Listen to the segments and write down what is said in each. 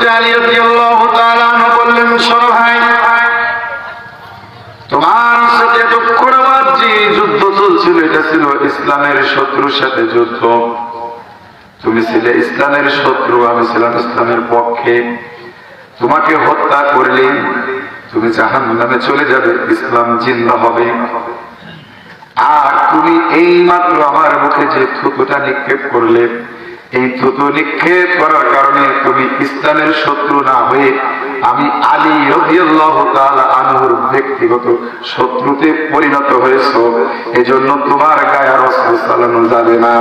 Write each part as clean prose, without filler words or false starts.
হযরত আলী রাদিয়াল্লাহু তাআলা আনহু বললেন, শোনো ভাই, তোমার সাথে এতক্ষণ আমার যে যুদ্ধ চলছিল এটা ছিল ইসলামের শত্রুর সাথে যুদ্ধ। তুমি ছিলে ইসলামের শত্রু, আমি ছিলাম ইসলামের পক্ষে। তোমাকে হত্যা করলে তুমি জাহান্নামে চলে যাবে, ইসলাম জিন্দা হবে। আর তুমি এই মাত্র আমার মুখে যে থুতুটা নিক্ষেপ করলে, এই থুতু নিক্ষেপ করার কারণে তুমি ইসলামের শত্রু না হয়ে আমি আলী রাদিয়াল্লাহু তাআলা আনহুর ব্যক্তিগত শত্রুতে পরিণত হয়েছো। এজন্য তোমার গায়ে আর অস্ত্র চালানো যাবে না।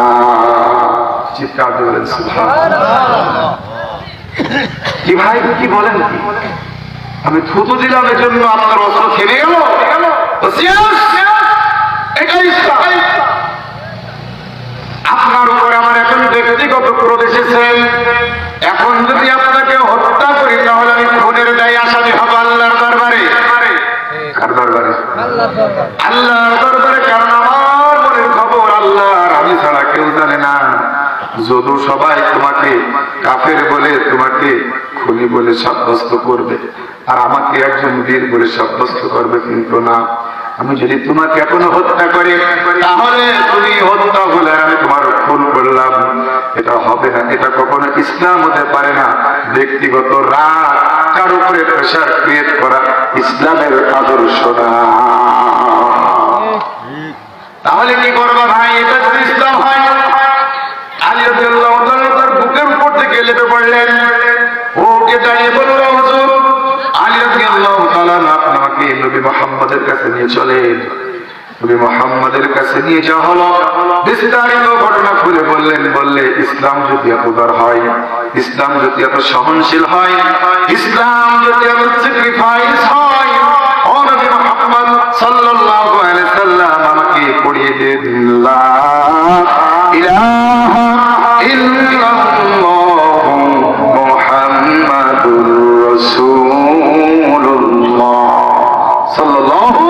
চিৎকার দিয়ে বলেন সুবহানাল্লাহ। কি ভাই, কি বলেন? কি আমি থুতু দিলাম এজন্য আপনার অস্ত্র থেমে গেল? এটাই ইসলাম। আপনার উপরে আমার এখন ব্যক্তিগত ক্রোধ এসেছে। এখন যদি আপনাকে হত্যা করি তাহলে আমি খুনের দায়ে আসামি হব আল্লাহর দরবারে। কার দরবারে? আল্লাহর দরবারে। কারণ আমার মনের খবর আল্লাহর আমি ছাড়া কেউ জানে না। যদু সবাই তোমাকে কাফের বলে, তোমাকে খুনি বলে সাব্যস্ত করবে, আর আমাকে একজন বীর বলে সাব্যস্ত করবে, কিন্তু না, আমি যদি তোমাকে এখনো হত্যা করি তাহলে তুমি হত্যা হলে আমি তোমার খুন করলাম, এটা হবে না। এটা কখনো ইসলাম হতে পারে না। ব্যক্তিগত রাগ, কার উপরে প্রেশার ক্রিয়েট করা ইসলামের আদর্শ না। তাহলে কি করবা ভাই? এটা যদি ইসলাম হয়, আলী রাদিয়াল্লাহু তাআলা তার বুকের উপর থেকে লেপে পড়লেন, ওকে দাঁড়িয়ে বলল, হুজুর আলী রাদিয়াল্লাহু তাআলা আপনাকে নবী মুহাম্মদের কাছে নিয়ে চলেন। নবী মুহাম্মদের কাছে নিয়ে যাওয়া হলো। বিস্তারিত ঘটনা খুলে বললেন। বললে, ইসলাম যদি এত উদার হয়, ইসলাম যদি এত সহনশীল হয়, ইসলাম যদি এত স্যাক্রিফাইস হয়, ও নবী মুহাম্মদ সাল্লাল্লাহু আলাইহি সাল্লাম আমাকে পড়িয়ে দেন লা ইলাহা ইল্লাল্লাহু মুহাম্মাদুর রাসূলুল্লাহ সাল্লাল্লাহু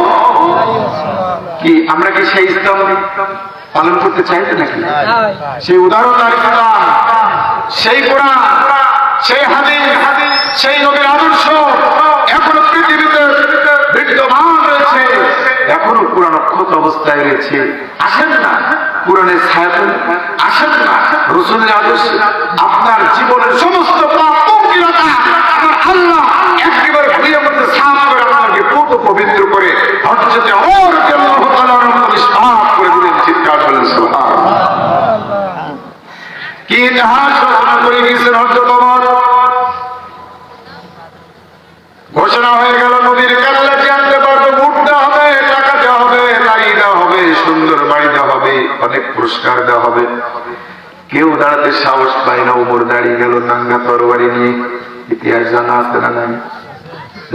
আলাইহি ওয়াসাল্লাম। কি আমরা কি সেই ইসলাম পালন করতে চাই নাকি? সেই উদারতার ইসলাম, সেই কোরআন, সেই হাদিস, সেই নবীর আদর্শ এখনো পৃথিবীতে বিদ্যমান রয়েছে, এখনো কোরআন অক্ষত অবস্থায় রয়েছে। আসেন না কোরআনের ছায়াতলে, আসেন না রাসূলের আদর্শ, আপনার জীবনের সমস্ত পাপ পঙ্কিলতা আমার আল্লাহ একেবারে ধুয়ে মধ্যে সাফ করে আপনাকে পবিত্র করে হযরত ওমর রাদিয়াল্লাহু তাআলা নিষ্পাপ করে দিলেন। চিৎকার বলেন সুবহানাল্লাহ। কি ইতিহাস রচনা করে গেছেন হযরত ওমর। ঘোষণা হয়ে গেল, নবীর কাল্লাটি আনতে পারবে, উট দেওয়া হবে, টাকা দেওয়া হবে, গাড়ি দেওয়া হবে, সুন্দর বাড়ি দেওয়া হবে, অনেক পুরস্কার দেওয়া হবে। কেউ দাঁড়াতে সাহস পায় না। ওমর দাঁড়িয়ে গেল নাঙ্গা তরবারি নিয়ে। ইতিহাস জানা আছে না নাই?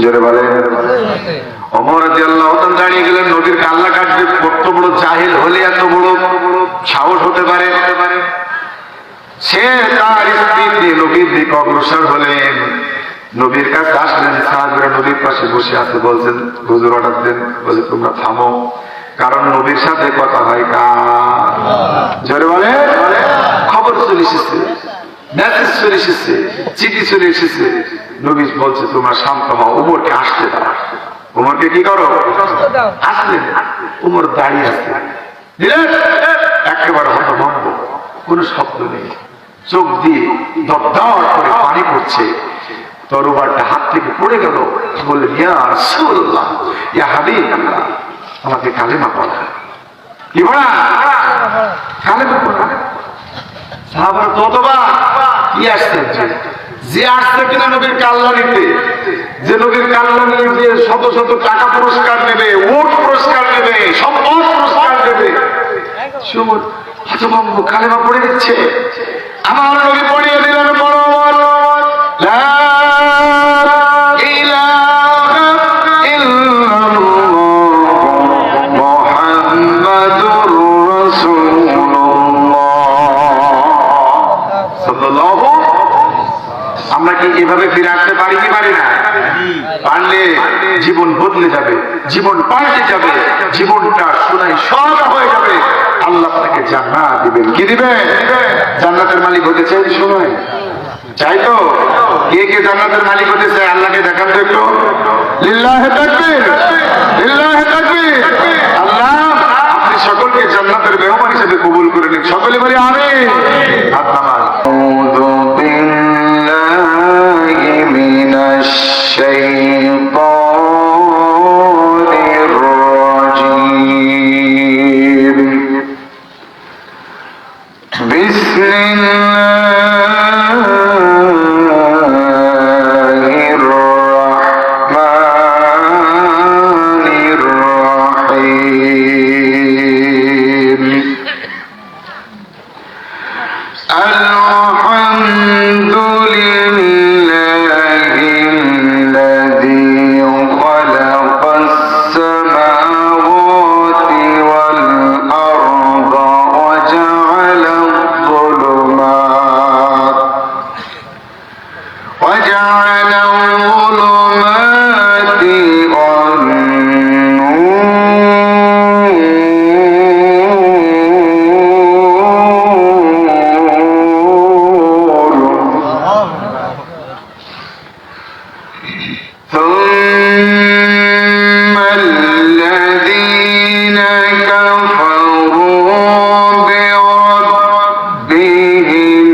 জোরে বলেন। ওমর রাদিয়াল্লাহু তাআলা দাঁড়িয়ে গেলেন, নবীর কাল্লা কাটবে। কত বড় জাহিল হলে এত বড় সাহস হতে পারে? সে তার স্ত্রী দিয়ে নবীর দিকে অগ্রসর হলেন। নবীর কাছে আসলেন, সাহাবীরা নবীর পাশে বসে আছে। বলছেন, হুজুর অর্ডার দেন। বলে, তোমরা থামো, কারণ নবীর সাথে কথা হয় কার? জোরে বলে। খবর চলে এসেছে, মেসেজ চলে এসেছে, চিঠি চলে এসেছে। নবী বলছে, তোমরা শান্ত হও, ওমরকে আসতে দাও। ওমরকে কি করো? আসলেন। ওমর দাঁড়িয়ে আছে, একেবারে হতভম্ব, কোন শব্দ নেই, চোখ দিয়ে দপদপ করে পানি পড়ছে। তরবারটা হাত থেকে পড়ে গেল। বললেন, ইয়া রাসূলুল্লাহ, ইয়া হাবিবাল্লাহ, আমাকে কালেমা পড়া। কি পড়া? কালেমা পড়া। সাহাবারা ততবা কি আসছে, যে আসছে কিনা নবীর কাল্লা নিতে, যে নবীর কাল্লা নিয়ে যে শত শত টাকা পুরস্কার নেবে, উট পুরস্কার নেবে, সম্পদ পুরস্কার নেবে, সুমন হতভম্ব, কালেমা পড়ে দিচ্ছে। আমার নবী পড়িয়ে দিলেন, বড় লা ইলাহা ইল্লাল্লাহ মুহাম্মাদুর রাসূলুল্লাহ সাল্লাল্লাহু। আমরা কি এভাবে ফিরে আসতে পারি কি পারি না? পারলে জীবন বদলে যাবে, জীবন পাল্টে যাবে, জীবনটা সোনায় সোহাগা হয়ে যাবে। আল্লাহ আপনাকে জান্নাত দিবেন। কি দিবেন? জান্নাতের মালিক হতে চাই সময় চাই তো? কে কে জান্নাতের মালিক হতে চায়? আল্লাহকে দেখান তো একটু। লিল্লাহে তাকবীর, লিল্লাহে তাকবীর। আল্লাহ আপনি সকলকে জান্নাতের মেহমান হিসেবে কবুল করে নিন। সকলে বলি আমিন। হাত নামান। আউযু বিল্লাহি মিনাশ শাইতানির রাজীম। বিসমিল্লাহির রাহমানির রাহিম। আলহামদুলিল্লাহিল্লাযী খালাকাস সামাওয়াতি ওয়াল আরদা ওয়া জা'আলাল যুলুমাত ثم الذين كفروا بربهم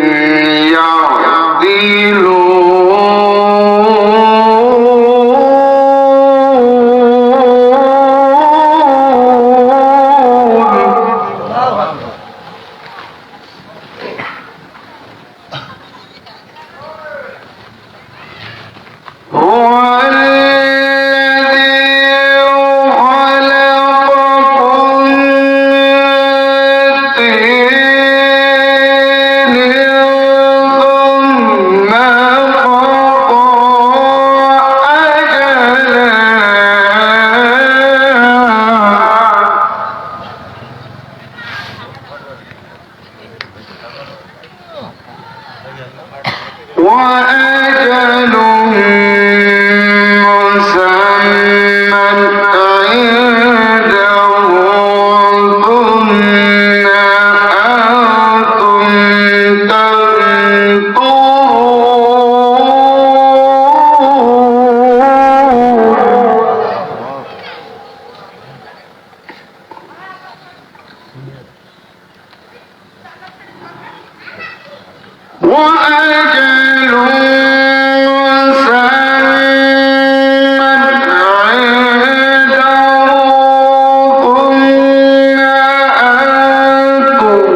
وأجل مسمى عنده ثم أنتم تنظرون. وأجل مسمى عنده ثم أنتم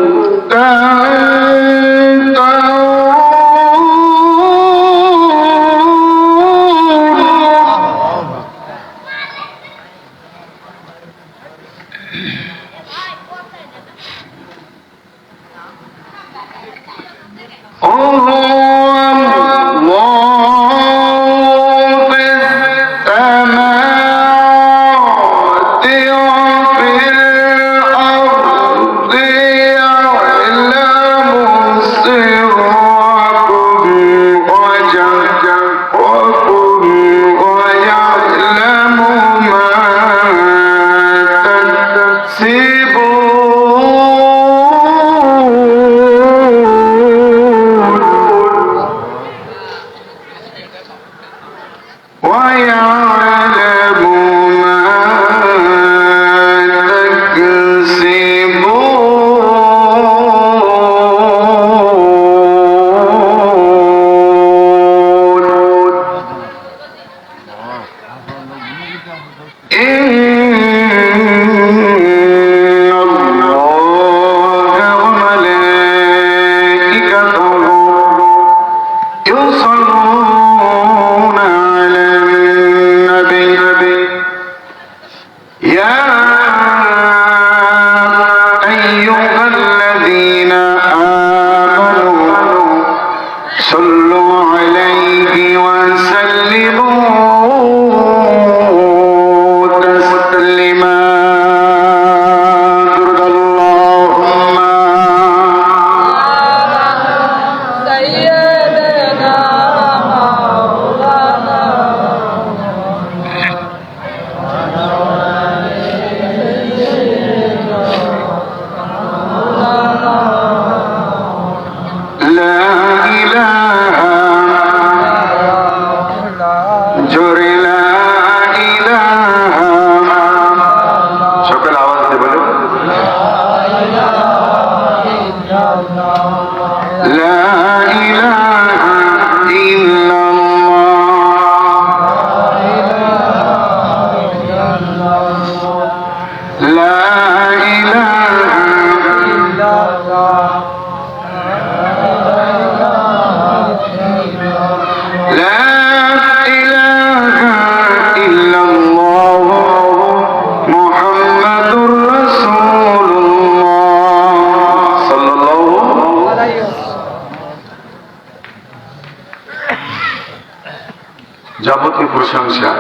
যাবতীয় প্রশংসা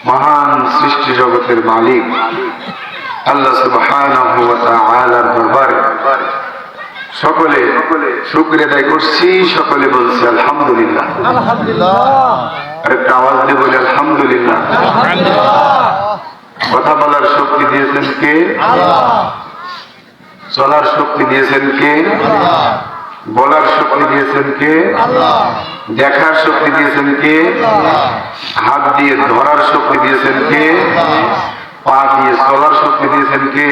মহান সৃষ্টি জগতের মালিক আল্লাহ সুবহানাহু ওয়া তাআলার দরবারে সকলে শুকরিয়া আদায় করছি। সকলে বলছে আলহামদুলিল্লাহ। আরেকটা আওয়াজ দিয়ে বলে আলহামদুলিল্লাহ। কথা বলার শক্তি দিয়েছেন কে? চলার শক্তি দিয়েছেন কে? বলার শক্তি দিয়েছেন কে? দেখার শক্তি দিয়েছেন কে? হাত দিয়ে ধরার শক্তি দিয়েছেন কে? পা দিয়ে চলার শক্তি দিয়েছেন কে?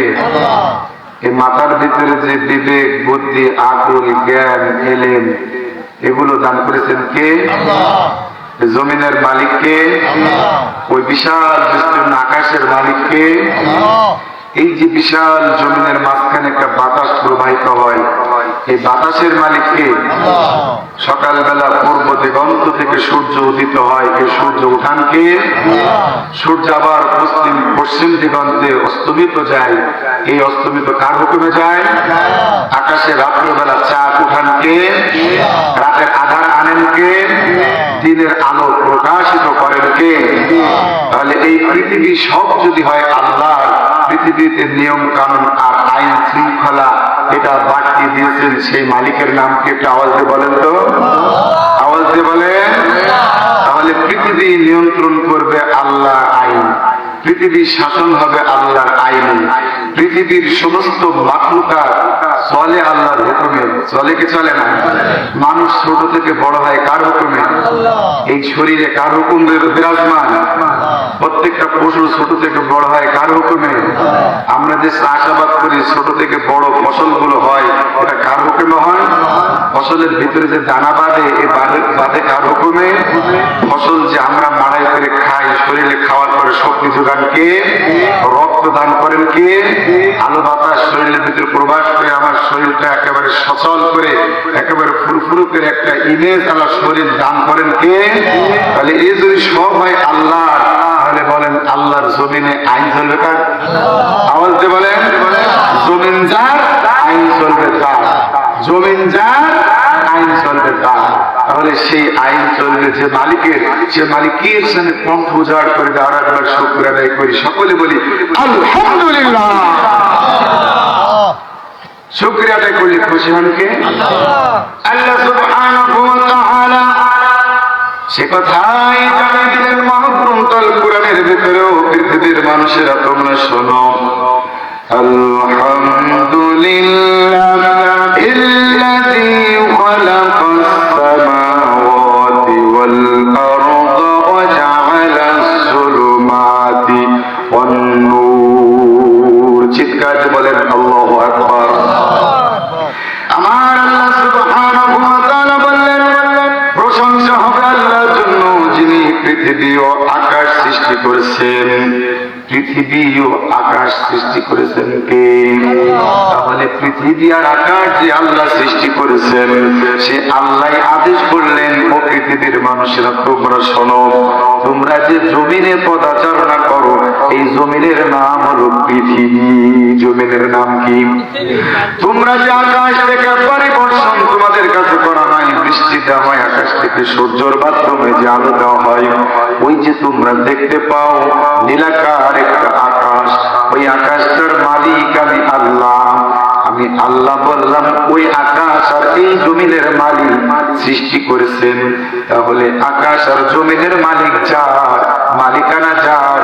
এই মাথার ভিতরে যে বিবেক, বুদ্ধি, আকল, জ্ঞান, এলেম এগুলো দান করেছেন কে? জমিনের মালিককে। ওই বিশাল বিস্তীর্ণ আকাশের মালিককে। এই যে বিশাল জমিনের মাঝখানে একটা বাতাস প্রবাহিত হয়, এই বাতাসের মালিককে। সকালবেলা পূর্ব দিগন্ত থেকে সূর্য উদিত হয়, এই সূর্য উঠানকে। সূর্য আবার পশ্চিম দিগন্তে অস্তমিত যায়, এই অস্তমিত কার হুকুমে যায়? আকাশে রাত্রবেলা চাঁদ উঠানকে। রাতের আধার আনেন কে? দিনের আলো প্রকাশিত করেন কে? তাহলে এই পৃথিবী সব যদি হয় আল্লাহ, পৃথিবীতে নিয়ম কানুন আর আইন শৃঙ্খলা এটা বাড়তি দিয়েছেন সেই মালিকের নাম কি? একটা আওয়াজ দিয়ে বলেন তো, আওয়াজ দিয়ে বলেন। তাহলে পৃথিবী নিয়ন্ত্রণ করবে আল্লাহর আইন, পৃথিবীর শাসন হবে আল্লাহর আইনে, পৃথিবীর সমস্ত মাখলুকাত চলে আল্লাহর হুকুমে। চলে কি চলে না? মানুষ ছোট থেকে বড় হয় কার হুকুমে? এই শরীরে কার হুকুম বিরাজমান? প্রত্যেকটা পশু ছোট থেকে বড় হয় কার হুকুমে? আমরা যে চাষাবাদ করি ছোট থেকে বড় ফসলগুলো হয় এটা কার হুকুমে হয়? ফসলের ভিতরে যে দানা বাঁধে এই বাঁধে কার হুকুমে? ফসল যে আমরা মাড়াই করে খাই, শরীরে খাওয়ার পরে শক্তি যোগান কে? রক্ত দান করেন কে? আলো বাতাস শরীরের ভিতরে প্রবাস করে আমার শরীরটা একেবারে সচল করে একেবারে ফুরফুরু করে একটা ইমেজ আমার শরীর দান করেন কে? তাহলে এই যদি সব হয় আল্লাহ, তাহলে বলেন আল্লাহর জমিনে আইন চলবে কার? আওয়াজ দিয়ে বলেন। জমিন যার আইন চলবে তার, জমিন যার আইন চলবে তার। তাহলে সেই আইন চলবে যে মালিকের, সে মালিকের সামনে কণ্ঠ উজাড় করে আর একবার শুকর আদায় করি। সকলে বলি আলহামদুলিল্লাহ। শুকরিয়া আদায় করলে খুশি হন কে? আল্লাহ সুবহানাহু ওয়া তাআলা। সে কথাই জানিয়ে দিলেন মহাগ্রন্থ আল কুরআনের ভিতরেও। পৃথিবীর মানুষেরা তোমরা শোনো, আলহামদুলিল্লাহ ইল্লাযী খালাকাস সামাওয়াতি ওয়াল আরদা ওয়া জাআলাস যুলুমাতি ওয়ান নূর। চিৎকার দিয়ে বলেন আল্লাহু আকবার। আমার আল্লাহ সুবহানাহু ওয়া তাআলা বললেন, প্রশংসা হবে আল্লাহর জন্য যিনি পৃথিবী ও আকাশ সৃষ্টি করেছেন। পৃথিবী ও আকাশ সৃষ্টি করেছেন কে? তাহলে পৃথিবী আর আকাশ যে আল্লাহ সৃষ্টি করেছেন, সে আল্লাহ আদেশ করলেন, ও পৃথিবীর মানুষেরা তোমরা শোনো, তোমরা যে জমিনে পদাচারণা করো এই জমিনের নাম হলো পৃথিবী। জমিনের নাম কি? তোমরা যে আকাশ থেকে একবারে বর্ষণ তোমাদের কাছে করা হয়, বৃষ্টি দেওয়া হয় আকাশ থেকে সূর্যের মাধ্যমে যে আলো দেওয়া হয়, ওই যে তোমরা দেখতে পাও নীলাকার একটা আকাশ, ওই আকাশটার মালিক আমি আল্লাহ। আমি আল্লাহ বললাম ওই আকাশ আর এই জমিনের মালিক সৃষ্টি করেছেন। তাহলে আকাশ আর জমিনের মালিক যার, মালিকানা যার,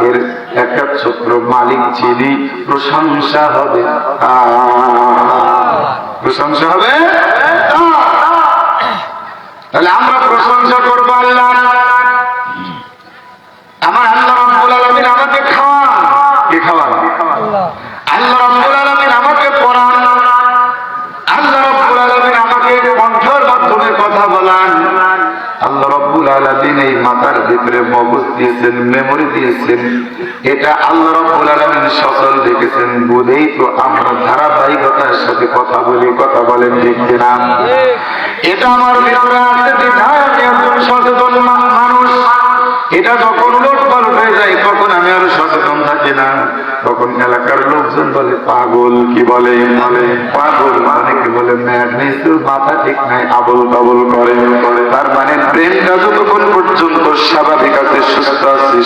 এর একটা ছোট্ট মালিক যিনি, প্রশংসা হবে প্রশংসা হবে। তাহলে আমরা প্রশংসা করবো আল্লাহ। আমার আল্লাহ রাব্বুল আলামিন আমাকে খাওয়ান। কে খাওয়ান? আল্লাহ রাব্বুল আলামিন আমাকে পড়ান। আল্লাহ রাব্বুল আলামিন আমাকে কণ্ঠের মাধ্যমে কথা বলান। আল্লাহ রাব্বুল আলামিন এই মাথার ভিতরে মগজ দিয়েছেন, মেমোরি দিয়েছেন। এটা আল্লাহ রাব্বুল আলামিন সচল রেখেছেন বলেই তো আমরা ধারাবাহিকতার সাথে কথা বলি। কথা বলেন ঠিক কিনা? এটা আমার ভিতরে আছে বিধায় একজন সচেতন মানুষ। এটা যখন লোটপাট হয়ে যায় তখন আমি আরো সচেতন থাকি না। তখন এলাকার লোকজন বলে পাগল। কি বলে? পাগল। অনেকে বলে ম্যাড, মাথা ঠিক নাই, আবল তাবল করে। তার মানে ব্রেনটা যতক্ষণ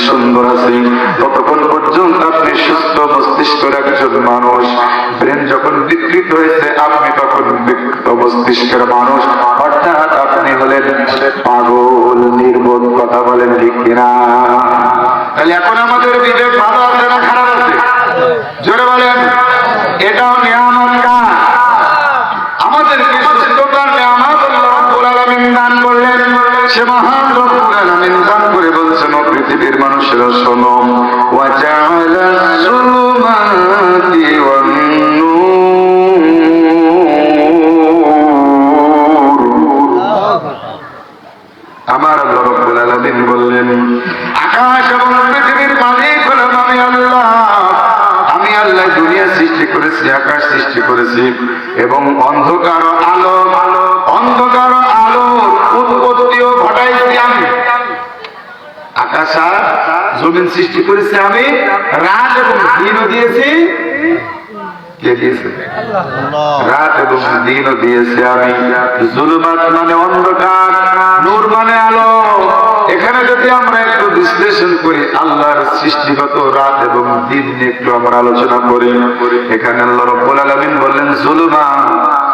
সুন্দর আছে, ততক্ষণ পর্যন্ত আপনি সুস্থ মস্তিষ্কের একজন মানুষ। ব্রেন যখন বিকৃত হয়েছে আপনি তখন বিকৃত মস্তিষ্কের মানুষ, অর্থাৎ আপনি হলেন পাগল, নির্বোধ। কথা বলেন ঠিক কিনা? তাহলে এখন আমাদের বিবেক ভালো আছে না খারাপ আছে? জোরে বলেন। এটাও নিয়ামত কার? আমাদেরকে সুস্থতার নিয়ামত আল্লাহ রাব্বুল আলামিন দান করলেন। সে মহান রব্বুল আলামিন দান করে বলছেন, ও পৃথিবীর মানুষেরা শোনো, ওয়া জাআলা যুলুমাতি ওয়ান নূর। আমার আল্লাহ রাব্বুল আলামিন বললেন, আকাশ এবং পৃথিবীর মালিক হলাম আমি আল্লাহ। আমি আল্লাহ দুনিয়া সৃষ্টি করেছি, আকাশ সৃষ্টি করেছি, এবং অন্ধকার আলো, অন্ধকার আলোর উৎপত্তিও ঘটাইছি আমি। আকাশ আর জমিন সৃষ্টি করেছি আমি, রাত এবং দিনও দিয়েছি। কে দিয়েছে? রাত এবং দিনও দিয়েছে আমি। জুলুমাত মানে অন্ধকার, নূর মানে আলো। এখানে যদি আমরা একটু বিশ্লেষণ করি, আল্লাহর সৃষ্টিগত রাত এবং দিন নিয়ে একটু আমরা আলোচনা করি। এখানে আল্লাহ রাব্বুল আলামিন বললেন, জুলুমাত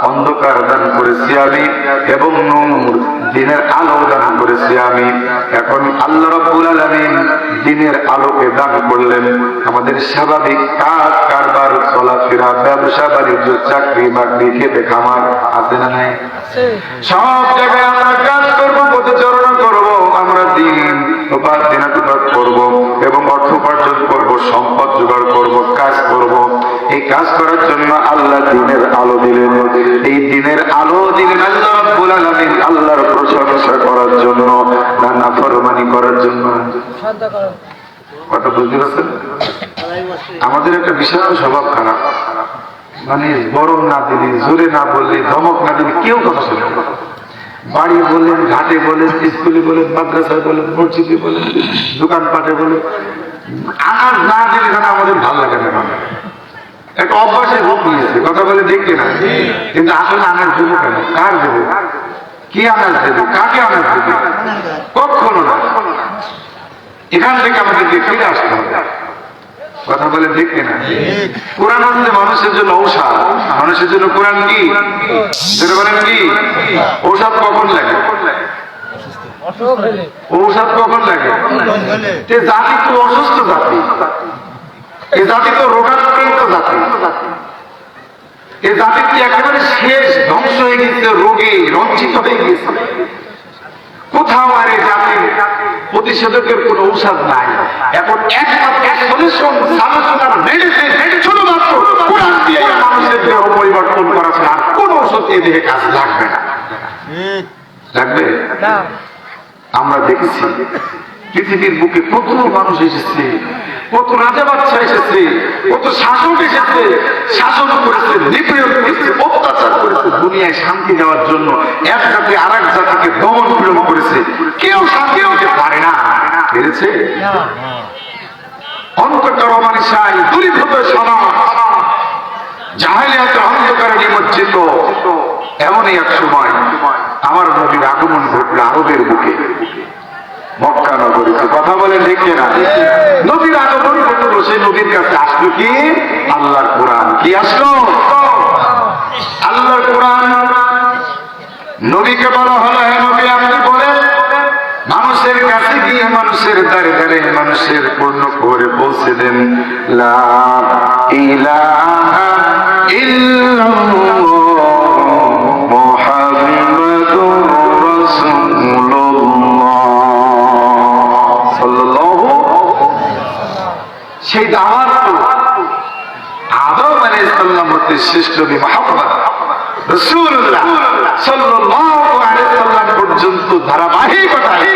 অন্ধকার দান করেছি আমি, এবং নূর দিনের আলো দান করেছি আমি। এখন আল্লাহ রাব্বুল আলামিন দিনের আলোকে দান করলেন। আমাদের স্বাভাবিক কাজ কারবার, চলাফেরা, ব্যবসা বাণিজ্য, চাকরি বাকরি, খেতে খামার আছে না নাই? সব জায়গায় আমরা কাজ করবো, পদচারণা করবো, আমরা দিন দিনাতিপাত করবো এবং অর্থ উপার্জন করবো, সম্পদ জোগাড় করবো, কাজ করবো। এই কাজ করার জন্য আল্লাহ দিনের আলো দিলেন। এই দিনের আলো দিলেন আল্লাহ রাব্বুল আলামিন আল্লাহর প্রশংসা করার জন্য, না নাফরমানি করার জন্য? কথা বুঝতে পারছেন? আমাদের একটা বিশাল স্বভাব খারাপ, মানে গরম না দিলে, জোরে না বললে, ধমক না দিলে কেউ কথা শোনে না। বাড়ি বলেন, ঘাটে বলেন, স্কুলে বলেন, মাদ্রাসায় বলেন, মসজিদে বলেন, দোকানপাটে বলেন, আকাশ না দিলে যেন আমাদের ভালো লাগে না। একটা অভ্যাসের রূপ নিয়েছে। কথা বলে দেখবে না, কিন্তু আসলে আনাজ দেবো কেন? কার দেবো? কি আনাজ দেবে? কাকে আনাজ দেবে? কখনো না। এখান থেকে আমাদেরকে ফিরে আসতে হবে। কথা বলে দেখবে না। কোরআন হচ্ছে মানুষের জন্য ঔষধ। মানুষের জন্য কোরআন কি? যেটা বলেন কি? ঔষধ কখন লাগে? ঔষধ কখন লাগে? জাতি তো অসুস্থ জাতি, এ জাতি তো রোগাক্রান্ত জাতি, এ জাতি একেবারে শেষ, ধ্বংস হয়ে গেছে, রোগে রঞ্চিত হয়ে গেছে। কোথাও আর এই জাতির প্রতিষেধকের কোন ঔষধ নাই। এখন একমাত্র সলিউশন, সালুশন, মেডিসিন শুধুমাত্র কোরআন দিয়ে মানুষের দেহ পরিবর্তন করা ছাড়া আর কোন ঔষধ এই দেহে কাজ লাগবে না। লাগবে না। আমরা দেখেছি পৃথিবীর বুকে কত মানুষ এসেছে, কত রাজা বাচ্চা এসেছে, কত শাসক এসেছে, শাসন করেছে, নিপীড়ন করেছে, অত্যাচার করেছে, দুনিয়ায় শান্তি দেওয়ার জন্য এক জাতি আর এক জাতিকে দমন পীড়ন করেছে। কেউ শান্তি হতে পারে না। পেরেছে? অন্ধকার অমানিসাই দূরীভূত সমাজ, জাহেলিয়াতের অন্ধকারে নিমজ্জিত এমনই এক সময় আমার নবীর আগমন ঘটল আরবের বুকে, মক্কা নগরীতে। কথা বলে দেখে না, নবীর আগমন ঘটল। সেই নবীর কাছে আসলো কি? আল্লাহর কোরআন। কি আসলো? আল্লাহর কোরআন। নবীকে বলা হলো, হে নবী আপনি বলেন, মানুষের কাছে গিয়ে, মানুষের দ্বারে দ্বারে মানুষের পূর্ণ করে পৌঁছে দেন, লা ইলাহা ইল্লাল্লাহ মুহাম্মাদুর রাসূলুল্লাহ সাল্লাল্লাহু। সেই দাওয়াত আদম আলাইহিস সালাম হতে শ্রেষ্ঠ নবী মুহাম্মদ রাসূলুল্লাহ সাল্লাল্লাহু আলাইহি সাল্লাম পর্যন্ত ধারাবাহিকতায়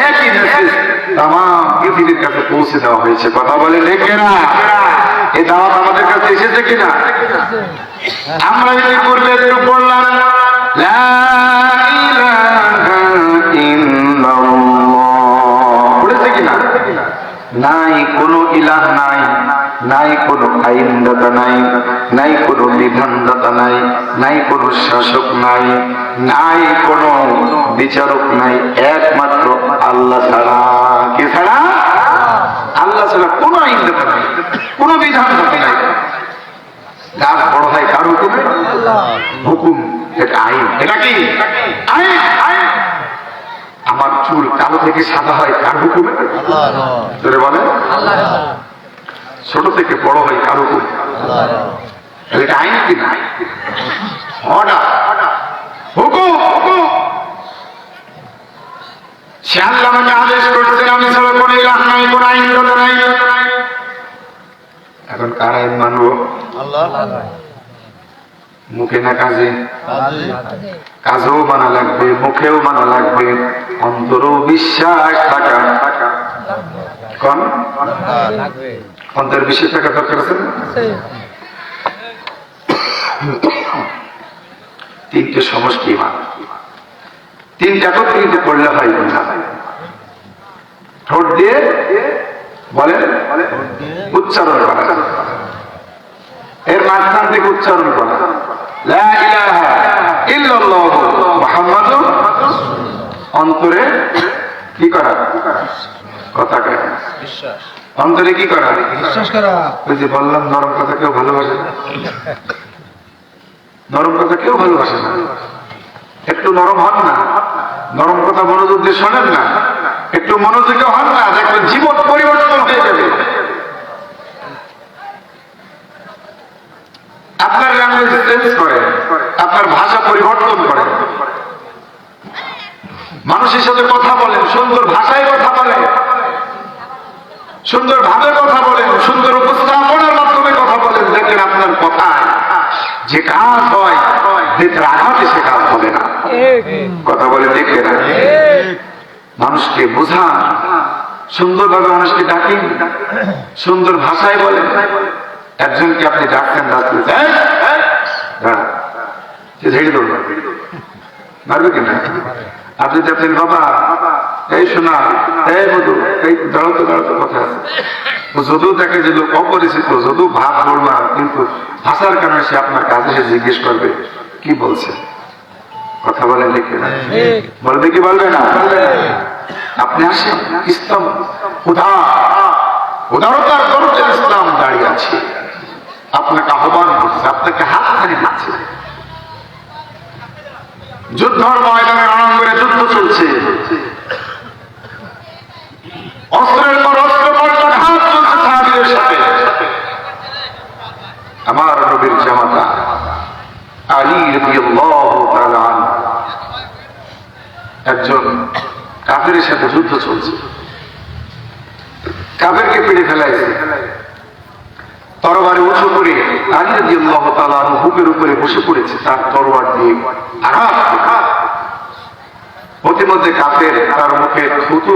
একই মেসেজ তামাম পৃথিবীর কাছে পৌঁছে দেওয়া হয়েছে। কথা বলে দেখে না, এই দাওয়াত আমাদের কাছে এসেছে কিনা? আমরা যদি পূর্বে একটু পড়লাম, লা ইলাহা ইল্লাল্লাহ, পড়েছে কিনা? নাই কোনো ইলাহ নাই, নাই কোনো আইনদাতা নাই, নাই কোনো বিধানদাতা নাই, নাই কোনো শাসক নাই, নাই কোনো বিচারক নাই, একমাত্র আল্লাহ ছাড়া। কি ছাড়া? চুল কালো থেকে সাদা হয় কার হুকুমে? তোরে বলে ছোট থেকে বড় হয় কার হুকুমে? এটা আইন কি না? হুকুম। সে আল্লাহ আমাকে আদেশ করছেন, আমি ছাড়া কোন ইলাহ নাই, কোন আইনগত নাই। এখন কার আইন মানবো? মুখে না কাজে? কাজেও মানা লাগবে, মুখেও মানা লাগবে, অন্তরও বিশ্বাস থাকা। কোন অন্তর বিশ্বাস থাকা দরকার আছে না? তিনটে সমষ্টি মান, তিনটা একত্রিত করলে হয় না। ঠোঁট দিয়ে বলেন উচ্চারণ করা, এর মাঝখান থেকে উচ্চারণ করা লা ইলাহা ইল্লাল্লাহ মুহাম্মাদুর। অন্তরে কি করা? কথা কয় বিশ্বাস। অন্তরে কি করা? বিশ্বাস করা। ওই যে বললাম নরম কথা কেউ ভালোবাসে না, নরম কথা কেউ ভালোবাসে না। একটু নরম হন না, নরম কথা মনোযোগ দিয়ে শোনেন না, একটু মনোযোগী হন না, দেখবেন জীবন পরিবর্তন হয়ে যাবে। আপনার ল্যাঙ্গুয়েজ চেঞ্জ করে, আপনার ভাষা পরিবর্তন করে, মানুষের সাথে কথা বলেন, সুন্দর ভাষায় কথা বলেন, সুন্দর ভাবে কথা বলেন, সুন্দর উপস্থাপনার মাধ্যমে কথা বলেন, দেখেন আপনার কথায় যে কাজ হয় ভেতরে আঘাত এসে কাজ হবে না। কথা বলে দেখে না, মানুষকে বোঝান, সুন্দরভাবে মানুষকে ডাকেন, সুন্দর ভাষায় বলেন। একজনকে আপনি ডাকতেন ডাকতে ঝেড়ে ধরবেন, মারবে কিনা? আপনি দেখতেন বাবা এই শোনা, এই মধু, এই দাঁড়াতে দাঁড়াতে কথা আছে। যদিও দেখে যে লোক অপরিচিত, যদিও ভাব বললাম, কিন্তু ভাষার কারণে সে আপনার কাছে এসে জিজ্ঞেস করবে কি বলছে। কথা বলেন লিখে না, বলবে কি বলবে না? আপনি আসেন, ইসলাম উদারতার গর্বে ইসলাম দাঁড়িয়ে আছে, আপনাকে আহ্বান করছে, আপনাকে হাত ছাড়ি দিচ্ছে। যুদ্ধের ময়দানে রণাঙ্গনে যুদ্ধ চলছে, অস্ত্রের পর অস্ত্র পর্যাঘাত চলছে সাহাবীদের সাথে। আমার নবীর জামাতা আলী রাদিয়াল্লাহু তাআলা আনহু একজন কাফেরের সাথে যুদ্ধ চলছে, কাফেরকে পেড়ে ফেলাইছে, তরবারি উঁচু করে আলী রাদিয়াল্লাহু তাআলা আনহু বুকের উপরে বসে পড়েছে, তার তরবারি দিয়ে আঘাত। প্রতিমধ্যে কাফের তার মুখে থুতু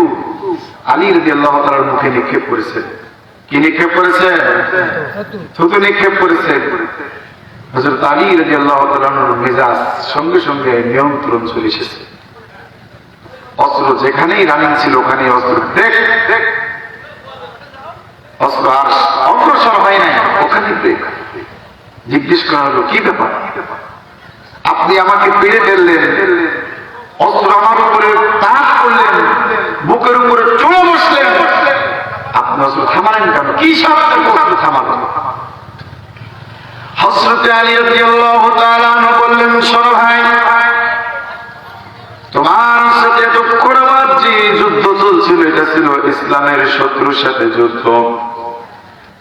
আলী রাদিয়াল্লাহু তাআলার মুখে নিক্ষেপ করেছে। কি নিক্ষেপ করেছে? থুতু নিক্ষেপ করেছে। হযরত আলী রাদিয়াল্লাহু তাআলার মেজাজ সঙ্গে সঙ্গে নিয়ন্ত্রণ চলে এসেছে। অস্ত্র যেখানেই রানিং ছিল ওখানেই অস্ত্র দেখ দেখ, অস্ত্র আর অগ্রসর হয় নাই, ওখানে ব্রেক। জিজ্ঞেস করা হলো কি ব্যাপার, আপনি আমাকে পেড়ে ফেললেন, অস্ত্র আমার উপরে তাক করলেন, বুকের উপরে চড়ে বসলেন, আপনি অস্ত্র থামালেন কেন? কি সাথে অস্ত্র থামালেন? হযরত আলী রাদিয়াল্লাহু তাআলা আনহু বললেন, শোনো ভাই, তোমার সাথে এতক্ষণ আমার যে যুদ্ধ চলছিল এটা ছিল ইসলামের শত্রুর সাথে যুদ্ধ।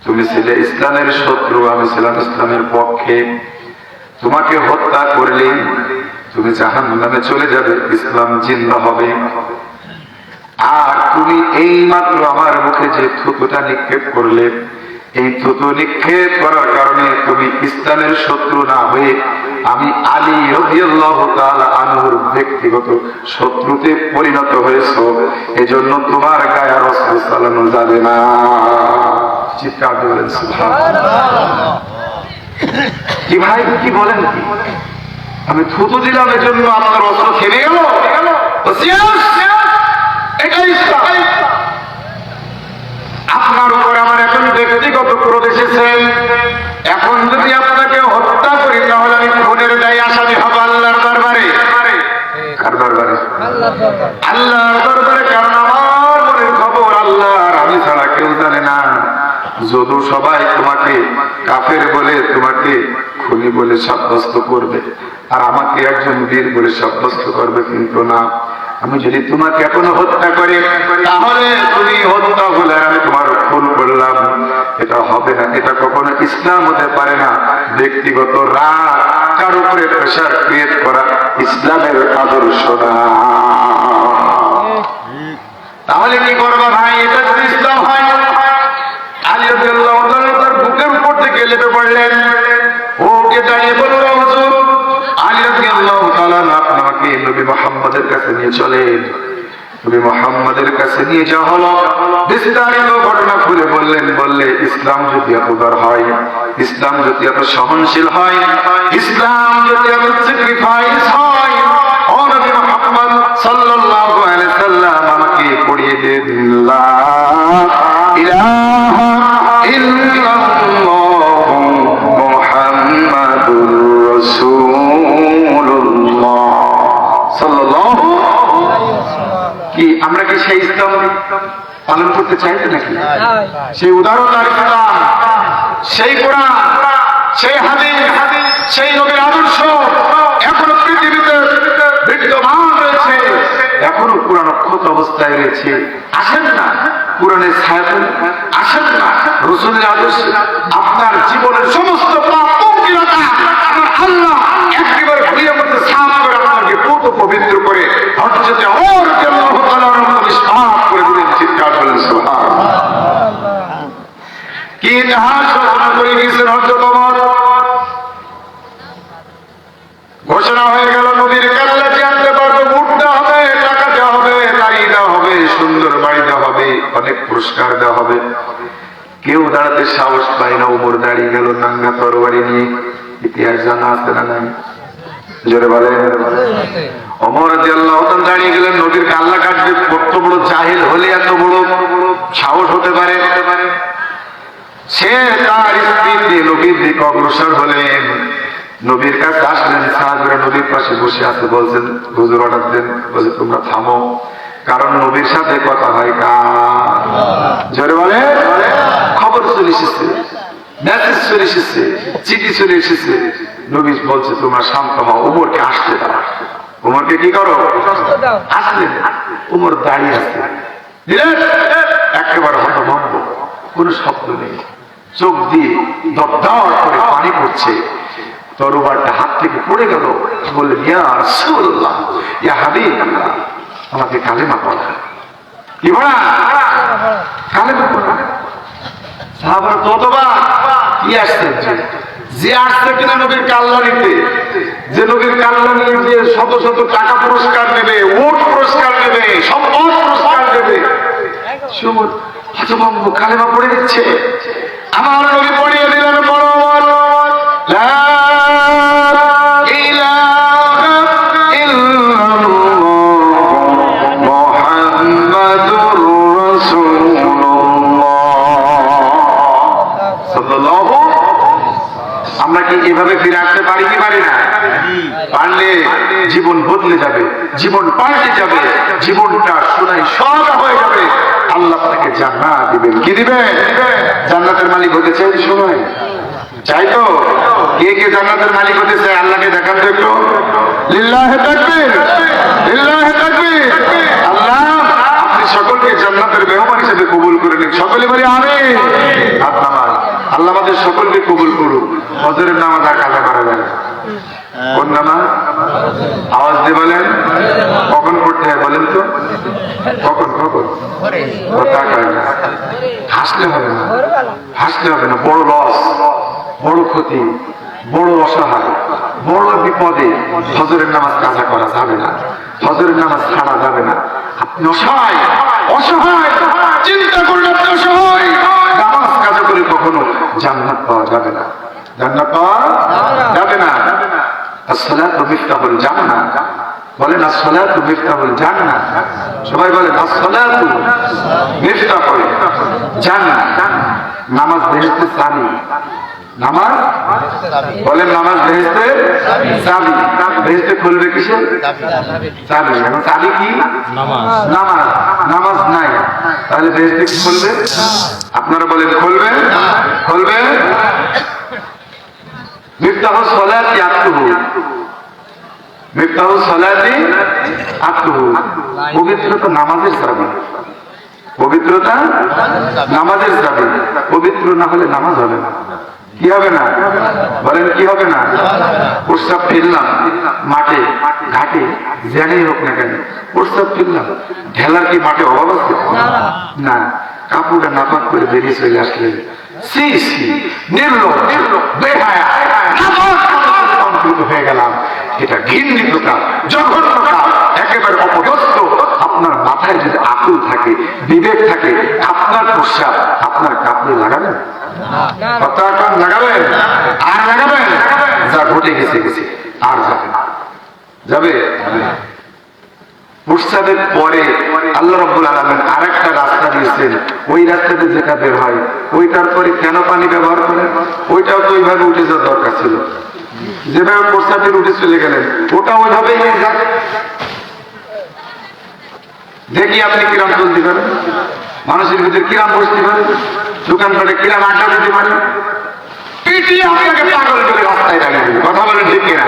তুমি ছিলে ইসলামের শত্রু, আমি ছিলাম ইসলামের পক্ষে। তোমাকে হত্যা করলে তুমি জাহান্নামে চলে যাবে, ইসলাম জিন্দা হবে। আর তুমি এই মাত্র আমার মুখে যে থুতুটা নিক্ষেপ করলে, এই থুতু নিক্ষেপ করার কারণে তুমি ইসলামের শত্রু না হয়ে আমি আলী রাদিয়াল্লাহু তাআলা আনহুর ব্যক্তিগত শত্রুতে পরিণত হয়েছো। এজন্য তোমার গায়ে আর অস্ত্র চালানো যাবে না। চিৎকার দিয়ে বলেন সুবহানাল্লাহ। কি ভাই কি বলেন? কি আমি থুতু দিলাম এজন্য আপনার অস্ত্র থেমে গেল? এটাই ইসলাম। আপনার উপরে আমার এখন ব্যক্তিগত ক্রোধ এসেছে, এখন যদি আপনাকে হত্যা করি তাহলে আমি খুনের দায়ে আসামি হব আল্লাহর দরবারে। কার দরবারে? আল্লাহর দরবারে। কারণ আমার মনের খবর আল্লাহর, আমি ছাড়া কেউ জানে না। যদিও সবাই তোমাকে কাফের বলে, তোমাকে খুনি বলে সাব্যস্ত করবে, আর আমাকে একজন বীর বলে সাব্যস্ত করবে, কিন্তু না, আমি যদি তোমাকে এখনো হত্যা করি তাহলে তুমি হত্যা হলে আমি তোমার খুন করলাম, এটা হবে না। এটা কখনো ইসলাম হতে পারে না। ব্যক্তিগত রাগ, কার উপরে প্রেশার ক্রিয়েট করা ইসলামের আদর্শ না। তাহলে কি করবা ভাই? এটা যদি ইসলাম হয়। আলী রাদিয়াল্লাহু তাআলা তার বুকের উপর থেকে লেপে পড়লেন, ওকে দাঁড়িয়ে বলল, হুজুর আলী রাদিয়াল্লাহু তাআলা আপনাকে নবী মুহাম্মদের কাছে নিয়ে চলেন। নবী মুহাম্মদের কাছে নিয়ে যাওয়া হলো, বিস্তারিত ঘটনা খুলে বললেন। বললে ইসলাম যদি এত উদার হয়, ইসলাম যদি এত সহনশীল হয়, ইসলাম যদি এত স্যাক্রিফাইস হয়, ও নবী মুহাম্মদ সাল্লাল্লাহু আলাইহি সাল্লাম আমাকে পড়িয়ে দেন লা ইলাহা ইল্লাল্লাহু মুহাম্মাদুর রাসূলুল্লাহ সাল্লাল্লাহু। কি আমরা কি সেই ইসলাম পালন করতে চাই নাকি? সেই উদারতার ইসলাম, সেই কোরআন, সেই হাদিস, সেই নবীর আদর্শ এখনো পৃথিবীতে বিদ্যমান রয়েছে, এখনো কোরআন অক্ষত অবস্থায় রয়েছে। আসেন না কোরআনের ছায়াতলে, আসেন না রাসূলের আদর্শ, আপনার জীবনের সমস্ত পাপ পঙ্কিলতা আমার আল্লাহ একেবারে ধুয়ে মধ্যে সাফ করে আপনাকে পুত পবিত্র করে হযরত ওমর রাদিয়াল্লাহু তাআলার মতো নিষ্পাপ করে দিলেন। চিৎকার করেন সুবহানাল্লাহ। কি ইতিহাস রচনা করে গিয়েছেন হযরত ওমর। ঘোষণা হয়ে গেল নবীর কাল্লা জানতে পারবে, উট দেওয়া হবে, টাকা দেওয়া হবে, গাড়ি দেওয়া হবে, সুন্দর বাড়ি দেওয়া হবে, অনেক পুরস্কার দেওয়া হবে। কেউ দাঁড়াতে সাহস পায় না। ওমর দাঁড়িয়ে গেল নাঙ্গা তরবারি নিয়ে। ইতিহাস জানা আছে না নাই? জোরে বলেন। ওমর রাদিয়াল্লাহু তাআলা দাঁড়িয়ে গেলেন, নবীর কাল্লা কাটবে। কত বড় জাহিল হলে এত বড় সাহস হতে পারে? সে তার স্ত্রী দিয়ে নবীর দিকে অগ্রসর হলেন। নবীর কাছে আসলেন, সাহাবীরা নবীর পাশে বসে আছে। বলছেন হুজুর অর্ডার দেন। বলে তোমরা থামো, কারণ নবীর সাথে কথা হয় কার? জোরে বলে। খবর চলে এসেছে, মেসেজ চলে এসেছে, চিঠি চলে এসেছে। নবী বলছে তোমরা শান্ত হও, ওমরকে আসতে দাও। ওমরকে কি করো? আসলেন। ওমর দাঁড়িয়ে আছে, একেবারে হতভম্ব, কোনো শব্দ নেই, চোখ দিয়ে দরদর করে পানি পড়ছে। তরবারটা হাত থেকে পড়ে গেল। বললেন ইয়া রাসূলুল্লাহ, ইয়া হাবিবাল্লাহ, আমাকে কালেমা পড়া। কি পড়া? কালেমা পড়া। সাহাবারা ততবার কি আসছেন, যে আসছে কিনা নবীর কাল্লা নিতে, যে নবীর কাল্লা নিয়ে যে শত শত টাকা পুরস্কার নেবে, উট পুরস্কার নেবে, সম্পদ পুরস্কার নেবে, সুমন হতভম্ব কালেমা পড়ে দিচ্ছে। আমার নবী পড়িয়ে দিলেন বরাবর লা ইলাহা ইল্লাল্লাহ মুহাম্মাদুর রাসূলুল্লাহ সাল্লাল্লাহু। আমরা কি এভাবে ফিরে আসতে পারি কি পারি না? পারলে জীবন বদলে যাবে, জীবন পাল্টে যাবে, জীবনটা সোনায় সোহাগা হয়ে যাবে। আল্লাহ তাকে জান্নাত দিবেন। কি দিবেন? জান্নাতের মালিক হতে চাই সময় চাই তো? কে কে জান্নাতের মালিক হতে চায়? আল্লাহকে দেখান তো একটু। লিল্লাহি তাকবীর, লিল্লাহি তাকবীর। আল্লাহ আপনি সকলকে জান্নাতের মেহমান হিসেবে কবুল করে নিন। সকলে বলি আমিন। হাত নামান। আল্লাহ আমাদের সকলকে কবুল করুন। ফজরের নামাজ আর কাজা করা যায় না। কোন নামাজ? আওয়াজ দিয়ে বলেন। কখন পড়তে হয় বলেন তো? কখন কখন? হাসলে হবে না, হাসলে হবে না। বড় লস, বড় ক্ষতি, বড় অসহায়, বড় বিপদে ফজরের নামাজ কাজা করা যাবে না, ফজরের নামাজ ছাড়া যাবে না। আপনি অসহায়, অসহায়, চিন্তা করলে আপনি অসহায়। নামাজ কাজা করে কখনো জান্নাত পাওয়া যাবে না, জান্নাত পাওয়া যাবে না। আসসালাতু মিফতাহুল জান্নাহ। বলেন আসসালাতু মিফতাহুল জান্নাহ। সবাই বলেন আসসালাতু মিফতাহুল জান্নাহ। নামাজ বেহেশতের চাবি। নামাজ বলেন নামাজ বেহেশতের চাবি। বেহেশতে খুলবে কিসে? চাবি। এখন চাবি কি? নামাজ। নামাজ, নামাজ নাই তাহলে বেহেশতে কি খুলবে? আপনারা বলেন খুলবে, খুলবে। মিফতাহুস সালাতি আতুহু। মিফতাহুস সালাতি আত-তুহুর, পবিত্রতা নামাজের চাবি। পবিত্রতা নামাজের চাবি। পবিত্র না হলে নামাজ হবে না। কি হবে না বলেন? কি হবে না? প্রস্তাব ফেললাম মাঠে ঘাটে জায়গায় হোক না কেন, প্রস্তাব ফেললাম, ঢেলার কি মাঠে অভাব আছে? না। কাপড়টা নাপাক করে বেরিয়ে চলে আসলেন, নির্লজ্জ বেহায়া হয়ে গেলাম। এটা ঘৃণিত কাজ, জঘন্য কাজ, একেবারে অপদস্থ। আপনার মাথায় যদি আকল থাকে, বিবেক থাকে, আপনার প্রস্তাব আপনার কাপড়ে লাগাবেন? লাগাবেন? আর লাগাবেন? যা ঘটে গেছে গেছে, আর যাবে যাবে। প্রস্তাবের পরে আল্লাহ রাব্বুল আলামিন আরেকটা রাস্তা দিয়েছেন। ওই রাস্তাতে যেটা বের হয় ওইটার পরে কেন পানি ব্যবহার করেন? ওইটাও তো ওইভাবে উঠে যাওয়ার দরকার ছিল। যেভাবে প্রস্তাবের উঠে চলে গেলেন ওটা ওইভাবেই নিয়ে যান। দেখি আপনি কিরাম চলতে পারেন, মানুষের ভিতরে কিরাম বসতে পারেন, দোকানপাটে কিরাম আড্ডা দিতে পারেন। পিটিয়ে আপনাকে পাগল করে রাস্তায় দাঁড়িয়ে দেবে। কথা বলেন ঠিক কিনা?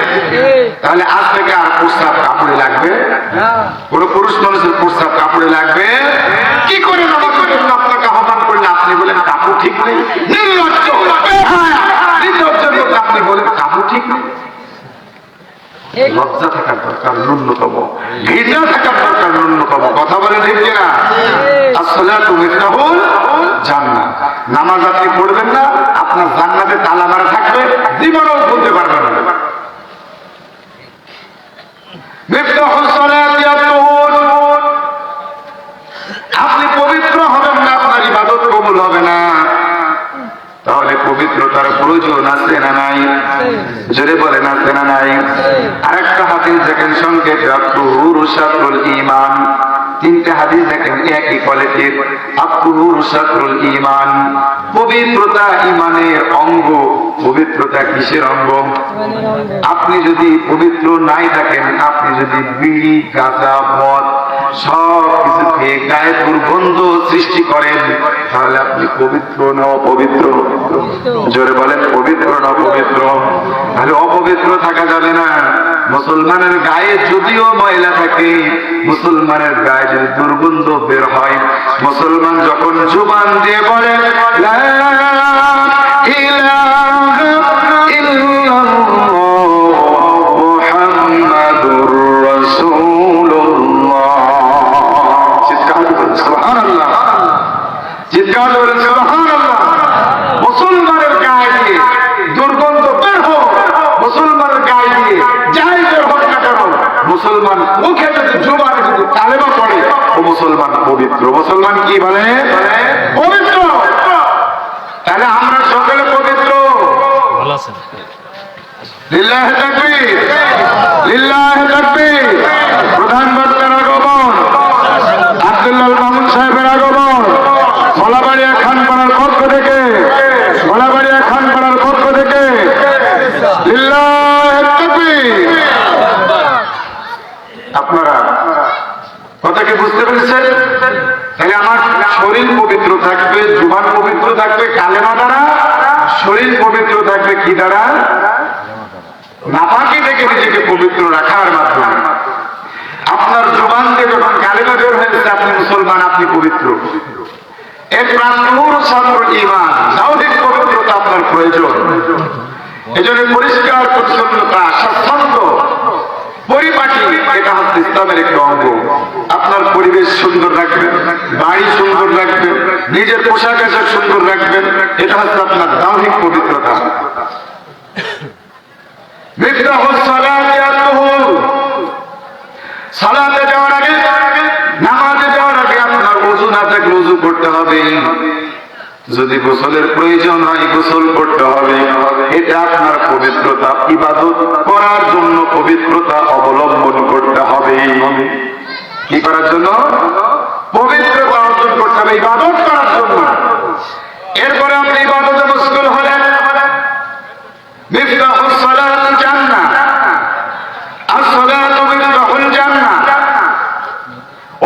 তাহলে আজ থেকে আর প্রস্তাব কাপড়ে লাগবে? কোন পুরুষ মানুষের প্রস্তাব কাপড়ে লাগবে কি করে? নামাজের জন্য আপনাকে আহ্বান করলে আপনি বলেন কাপড় ঠিক নেই। নির্লজ্জ, নির্লজ্জের মধ্যে আপনি বলেন কাপড় ঠিক নেই। লজ্জা থাকার দরকার ন্যূনতম, ঘৃণা থাকার দরকার ন্যূনতম। কথা বলেন ঠিক কিনা? আসসালাতু মিফতাহুল জান্নাহ। নামাজ আপনি পড়বেন না, আপনার জান্নাতে তালা মারা থাকবে, জীবনেও বলতে পারবেন না। মিফতাহুস সালাতি আত-তুহুর। আপনি পবিত্র হবেন না, আপনার ইবাদত কবুল হবে না। তাহলে পবিত্রতার প্রয়োজন আছে না নাই? জোরে বলেন আছে না নাই? আরেকটা হাদিস দেখেন সংক্ষেপে, আত-তুহুরু শাতরুল ঈমান। তিনটা হাদিস দেখেন একই কোয়ালিটির। আত-তুহুরু শাতরুল ঈমান, পবিত্রতা ঈমানের অঙ্গ। পবিত্রতা কিসের অঙ্গ? আপনি যদি পবিত্র নাই থাকেন, আপনি যদি বিড়ি গাঁজা মদ সব কিছু খেয়ে গায়ে দুর্গন্ধ সৃষ্টি করেন, তাহলে আপনি পবিত্র না অপবিত্র? জোরে বলেন পবিত্র না অপবিত্র? তাহলে অপবিত্র থাকা যাবে না। মুসলমানের গায়ে যদিও ময়লা থাকে, মুসলমানের গায়ে যদি দুর্গন্ধ বের হয়, মুসলমান যখন জুবান দিয়ে বলে লা ইলাহা ইল্লাল্লাহ মুহাম্মাদুর রাসূলুল্লাহ, চিৎকার করে সুবহানাল্লাহ, চিৎকার করে সুবহানাল্লাহ। মুসলমানের গায়ে দিয়ে দুর্গন্ধ বের হোক, মুসলমানের গায়ে দিয়ে যাই বের হোক না কেন, মুসলমান মুখে যদি জুবানে যদি কালেমা পড়ে, ও মুসলমান পবিত্র। মুসলমান কি বলে? পবিত্র। তাহলে আমরা সকলে পবিত্র। লিল্লাহি তাকবীর, লিল্লাহি তাকবীর। প্রধান বক্তার আগমন, আব্দুল্লাহ মামুন সাহেবের আগমন, গলাবাড়িয়া খানপাড়ার পক্ষ থেকে, গলাবাড়িয়া খানপাড়ার পক্ষ থেকে লিল্লাহি তাকবীর। আপনারা কথা কি বুঝতে পেরেছেন? তাহলে আমার শরীর পবিত্র থাকবে, জুবান পবিত্র থাকবে কালেমা দ্বারা, শরীর পবিত্র থাকবে কি দ্বারা? নাপাকি থেকে নিজেকে পবিত্র রাখার মাধ্যমে। আপনার জুবান দিয়ে যখন কালেমা বের হয়েছে আপনি মুসলমান, আপনি পবিত্র। এর প্রাণমূল সাধারণ ঈমান, সামাজিক পবিত্রতা আপনার প্রয়োজন। এজন্য পরিষ্কার পরিচ্ছন্নতা, স্বাচ্ছন্দ্য, পরিপাটি, এটা হচ্ছে ইসলামের একটি অঙ্গ। আপনার পরিবেশ সুন্দর রাখবেন, বাড়ি সুন্দর রাখবেন, নিজের পোশাক আশাক সুন্দর রাখবেন, এটা হচ্ছে আপনার দাম্ভিক পবিত্রতা। মিফতাহুস সালাতি আত-তুহুর। সালাতে যাওয়ার আগে, নামাজে যাওয়ার আগে আপনার ওযু না থাকলে ওযু করতে হবে। যদি গোসলের প্রয়োজন হয় গোসল করতে হবে। এটা আপনার পবিত্রতা, ইবাদত করার জন্য পবিত্রতা অবলম্বন করতে হবে। কি করার জন্য? পবিত্রতা অর্জন করতে হবে ইবাদত করার জন্য। এরপরে আপনি ইবাদতে মশগুল হলেন। মিফতাহুস সালাতি জান্নাহ, আসসালাতু মিফতাহুল জান্নাহ।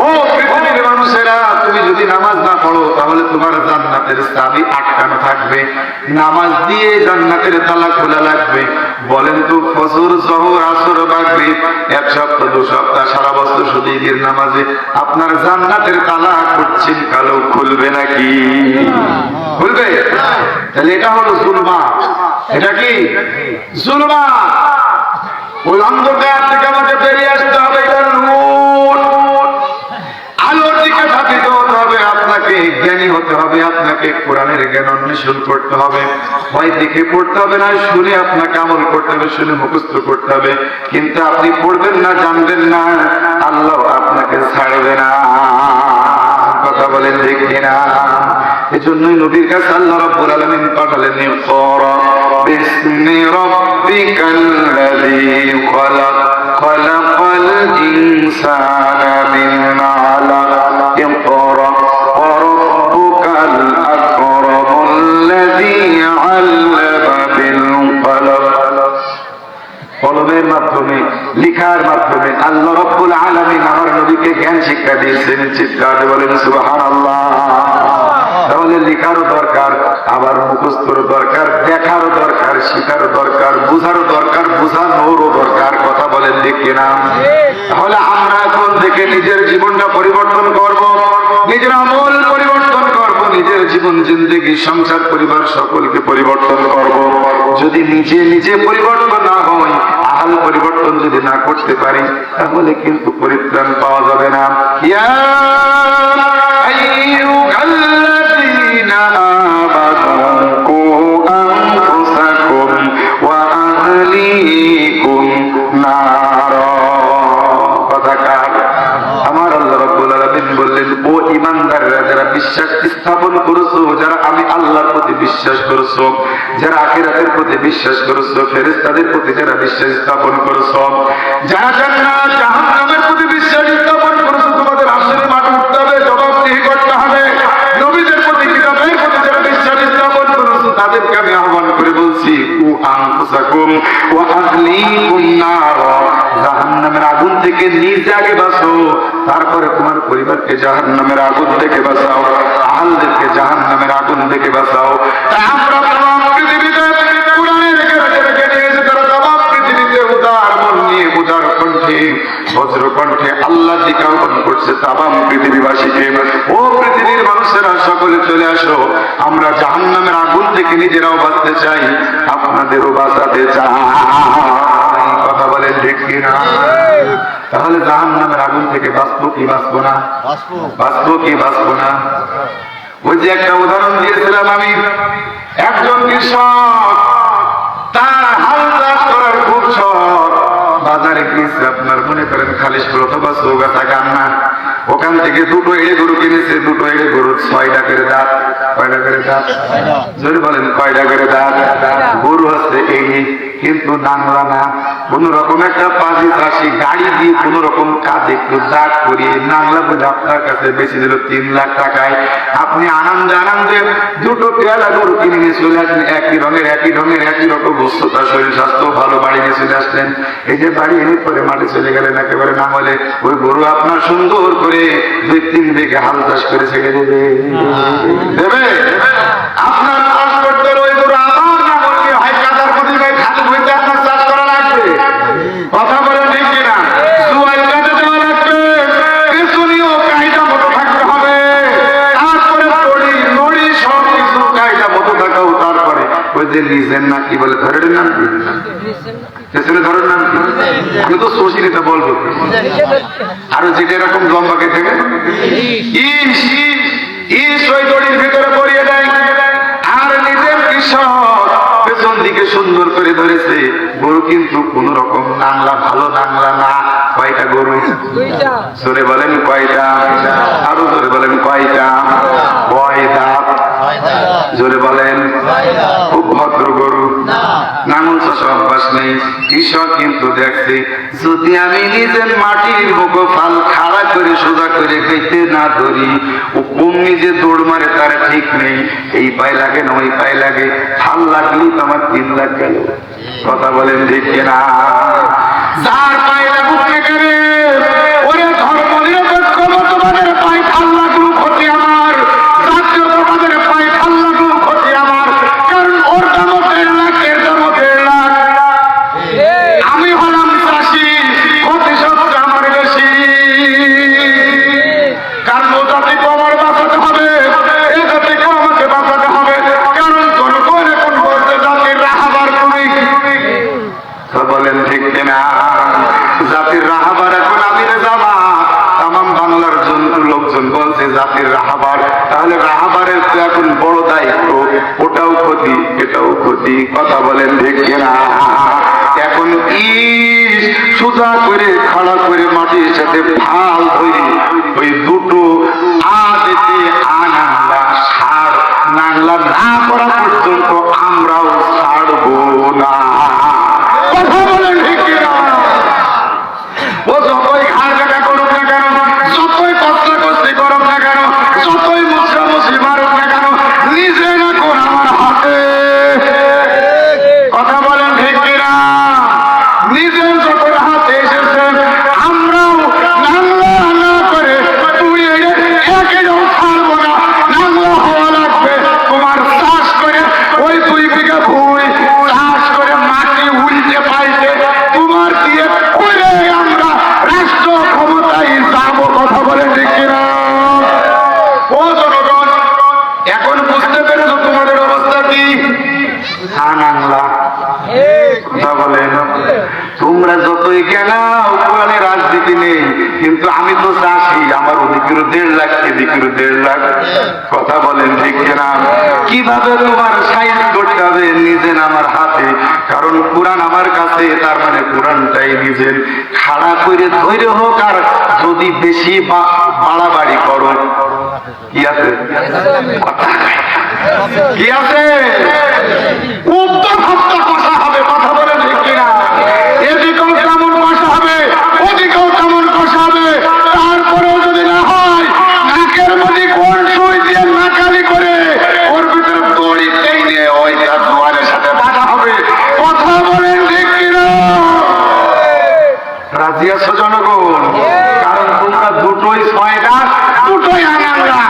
ও পৃথিবীর মানুষেরা, তুমি যদি নামাজ না পড়ো তাহলে তোমার জান্নাতের চাবি আটকানো থাকবে, নামাজ দিয়ে জান্নাতের তালা খোলা লাগবে। বলেন তো ফজর জোহর আসর মাগরিব 1 সপ্তাহ 2 সপ্তাহ সারা বছর শুধু ঈদের নামাজে আপনার জান্নাতের তালা করছেন কালো খুলবে নাকি? খুলবে? তাহলে এটা হলো জুলমাত। এটা কি জুলমাত? ওই অন্ধকার থেকে আমাকে বেরিয়ে আসতে হবে, এটা নূর, আলোর দিকে ধাবিত হতে হবে। আপনাকে জ্ঞানী হতে হবে, আপনাকে কোরআনের জ্ঞান অন্বেষণ করতে হবে। হয় দেখে পড়তে হবে, না শুনে আপনাকে আমল করতে হবে, শুনে মুখস্থ করতে হবে। কিন্তু আপনি পড়বেন না, জানবেন না, আল্লাহ আপনাকে ছাড়বে না। কথা বলেন ঠিক কিনা? এজন্যই নবীর কাছে আল্লাহ রাব্বুল আলামিন পাঠালেন, ইকরা বিসমি রাব্বিকাল্লাযী খালাক খালাকাল ইনসানা মিন আলাক ইকরা ওয়া রাব্বুকাল আকরামুল্লাযী আল্লামা বিল কলম। কলমের মাধ্যমে, লিখার মাধ্যমে আল্লাহ রাব্বুল আলামিন আমার নবীকে জ্ঞান শিক্ষা দিয়েছেন। চিৎকার বলেন সুবহানাল্লাহ। তাহলে লিখারও দরকার, আবার মুখস্থর দরকার, দেখারও দরকার, শিখারও দরকার, বুঝারও দরকার, বুঝানোরও দরকার। কথা বলেন ঠিক কিনা? তাহলে আমরা এখন থেকে নিজের জীবনটা পরিবর্তন করব, নিজের আমল পরিবর্তন করব, নিজের জীবন জিন্দেগি সংসার পরিবার সকলকে পরিবর্তন করব। যদি নিজে নিজে পরিবর্তন না হয়, আহাল পরিবর্তন যদি না করতে পারি, তাহলে কিন্তু পরিত্রাণ পাওয়া যাবে না। ইয়া আইয়ুহাল্লাযীনা আমানু কু আনফুসাকুম ওয়া আহলিকুম নারা। কথাকার আমার আল্লাহ রাব্বুল আলামিন বললেন, ও ঈমানদাররা, যারা বিশ্বাস স্থাপন করেছো, যারা আমি আল্লাহর প্রতি বিশ্বাস করেছো, যারা আখিরাতের প্রতি বিশ্বাস করেছো, ফেরেশতাদের প্রতি যারা বিশ্বাস স্থাপন করেছো, যারা জান্নাত জাহান্নামের প্রতি বিশ্বাস স্থাপন করেছো, তোমাদের আসলে মাঠে উঠতে হবে, জবাবদিহি করতে হবে। নবীদের প্রতি, কিতাবের প্রতি যারা বিশ্বাস স্থাপন করেছো, তাদেরকে আমি আহ্বান করে বলছি, কু আনফুসাকুম ওয়া আহলিকুম নারা, জাহান্নামের আগুন থেকে নিজে আগে বাঁচো, তারপরে তোমার পরিবারকে জাহান্নামের আগুন থেকে বাঁচাও, আহলদেরকে জাহান্নামের আগুন থেকে বাঁচাও। আমরা তমাম পৃথিবীতে কোরআনের জ্ঞানে রেখে দিয়েছি, তারা তমাম পৃথিবীতে উদার মন নিয়ে, উদার কণ্ঠে, বজ্র কণ্ঠে আল্লাহর দিকে আহ্বান করছে তমাম পৃথিবীবাসীকে, ও পৃথিবীর মানুষেরা সকলে চলে আসো, আমরা জাহান্নামের আগুন থেকে নিজেরাও বাঁচতে চাই, আপনাদেরও বাঁচাতে চাই। কথা বলেন ঠিক কিনা? তাহলে জাহান্নামের আগুন থেকে বাঁচবো কি বাঁচবো না? বাঁচবো কি বাঁচবো না? ওই যে একটা উদাহরণ দিয়েছিলাম আমি, একজন কৃষক, তার হাল চাষ করার খুব শখ, বাজারে গিয়েছে আপনার মনে করেন খালিশপুর অথবা চৌগাছা গান্না, ওখান থেকে 2টো এড়ে গরু কিনেছে, 2টো এড়ে গরু 6টা করে দাঁত। কয়টা করে দাঁত? যদি বলেন কয়টা করে দাঁত? গরু আছে এই, কিন্তু নাংলা না, কোন রকম একটা পাঁচি চাষি গাড়ি দিয়ে কোন রকম কাজ একটু দাগ করিয়ে নাংলা বলে আপনার কাছে বেশি দিল 3 লাখ টাকায়। আপনি আনন্দে আনন্দে 2টো পেয়ালা গরু কিনে নিয়ে চলে আসলেন, একই রঙের, একই ঢঙের, একই রকম সুস্থতা, শরীর স্বাস্থ্য ভালো, বাড়ি নিয়ে চলে আসলেন। এই যে বাড়ি এনে পরে মাঠে চলে গেলেন, একেবারে না হলে ওই গরু আপনার সুন্দর করে 2-3 বিঘা হাল চাষ করে ছেড়ে দেবে, দেবে? আপনার চাষ করতে ওই গরু আমার না বললে হয় কাদার প্রতি খালি বইতে আপনার চাষ করা লাগবে। কথা বলেন ঠিক কিনা? জুয়াই কাজে দেওয়া লাগবে, পেছনীয় কায়দা মতো থাকতে হবে, তারপরে নড়ি সব কিছু কায়দা মতো থাকাও, তারপরে ওই যে নিজের না কি বলে ধরেন নাম কি, পেছনে ধরেন নাম কি, আমি তো শশীর এটা বলবো, আরো যেটা এরকম লম্বাকে থেকে ওই দড়ির ভিতরে পড়িয়ে দেয়, আর নিজের কৃষক পেছন দিকে সুন্দর করে ধরেছে। গরু কিন্তু কোন রকম নাংলা, ভালো নাংলা না। কয়টা গরু? জোরে বলেন কয়টা? আরো জোরে বলেন কয়টা? কয় দাঁত? জোরে বলেন। খুব ভদ্র গরু, নাঙল চাষা অভ্যাস নেই। কৃষক কিন্তু দেখছে, যদি আমি নিজের মাটির বুকো ফাল খাড়া করে সোজা করে খেতে না ধরি, ও কোন নিজে দৌড় মারে তার ঠিক নেই, এই পায়ে লাগে না ওই পায়ে লাগে, ফাল লাগলেই তো আমার 3 লাখ গেল। কথা বলেন ঠিক কিনা? যার পায়ে লাগুক গেলে ওরে ধর্ম নিরপেক্ষ তোমাদের পায়ে ফাল লাগলো ক্ষতি নবীগঞ্জে জাতির রাহাবার, তাহলে রাহাবারের তো এখন বড় দায়িত্ব, ওটাও ক্ষতি এটাও ক্ষতি, কথা বলেন ঠিক কিনা? এখন সোজা করে খাড়া করে মাটির সাথে ফাল ধরে ওই দুটো আদেতে আনাংলা সার নাংলা না করা পর্যন্ত আমরাও ছাড়বো না, কথা বলেন ঠিক কিনা? ও যতই ঘাড় কাটা করুক না কেন, যতই কষ্ট কষ্টি করুক না কেন, যতই মুসরামুসি মারুক না কেন, নিজে না কোন আমার হাতে, কথা বলেন ঠিক কিনা? নিজে যত হাতে এসেছে আমরাও নাংলা না করে তুই একেও ছাড়বো না, নাংলা হওয়া লাগবে। তোমার চাষ করে ওই 2 বিঘা ভুঁই চাষ করে মাটি উল্টে পাল্টে তোমার দিয়ে করে আমরা রাষ্ট্র ক্ষমতায় যাবো, কথা বলে ঠিক কিনা? ও জনগণ, এখন বুঝতে পেরেছো তোমাদের অবস্থা কি? নাংলা, কথা বলেন। তোমরা যতই কেন কোরআনে রাজনীতি নেই, কিন্তু আমি তো চাষি, আমার ওদিকের 1.5 লাখ এদিকের 1.5 লাখ, কথা বলেন ঠিক কিনা? কিভাবে তোমার সাইজ করতে হবে নিজের আমার হাতে, কারণ কোরআন আমার কাছে, তার মানে কোরআনটাই নিজের। খাড়া করে ধৈর্য হোক, আর যদি বেশি বাড়াবাড়ি করো কি আছে, কি আছে, উত্তর হত্যা কষা হবে, কথা বলে ঠিক কিনা? এদিকেও কেমন কষা হবে, ওদিকেও কেমন কষা হবে, তারপরেও যদি না হয় নাকের মধ্যে কোন সুই দিয়ে নাকালি করে ওর ভিতরে দড়ি টেনে ওইটা জোয়ারের সাথে বাঁধা হবে, কথা বলেন ঠিক কিনা? রাজি আছো জনগণ? কারণ তোমরা দুটোই 6টা, দুটোই আনাংলা,